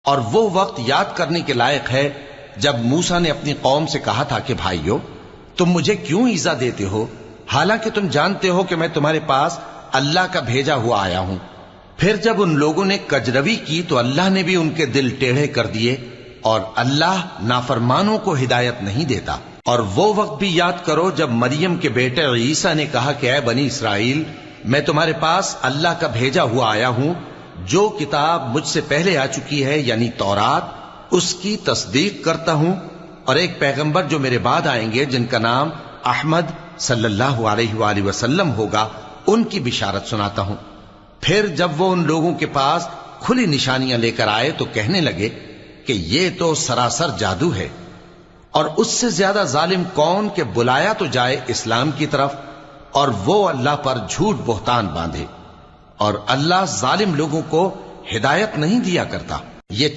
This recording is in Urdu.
اور وہ وقت یاد کرنے کے لائق ہے جب موسیٰ نے اپنی قوم سے کہا تھا کہ بھائیو، تم مجھے کیوں ایذا دیتے ہو حالانکہ تم جانتے ہو کہ میں تمہارے پاس اللہ کا بھیجا ہوا آیا ہوں۔ پھر جب ان لوگوں نے کجروی کی تو اللہ نے بھی ان کے دل ٹیڑھے کر دیے، اور اللہ نافرمانوں کو ہدایت نہیں دیتا۔ اور وہ وقت بھی یاد کرو جب مریم کے بیٹے عیسیٰ نے کہا کہ اے بنی اسرائیل، میں تمہارے پاس اللہ کا بھیجا ہوا آیا ہوں، جو کتاب مجھ سے پہلے آ چکی ہے یعنی تورات، اس کی تصدیق کرتا ہوں، اور ایک پیغمبر جو میرے بعد آئیں گے جن کا نام احمد صلی اللہ علیہ وآلہ وسلم ہوگا، ان کی بشارت سناتا ہوں۔ پھر جب وہ ان لوگوں کے پاس کھلی نشانیاں لے کر آئے تو کہنے لگے کہ یہ تو سراسر جادو ہے، اور اس سے زیادہ ظالم کون کہ بلایا تو جائے اسلام کی طرف اور وہ اللہ پر جھوٹ بہتان باندھے، اور اللہ ظالم لوگوں کو ہدایت نہیں دیا کرتا۔ یہ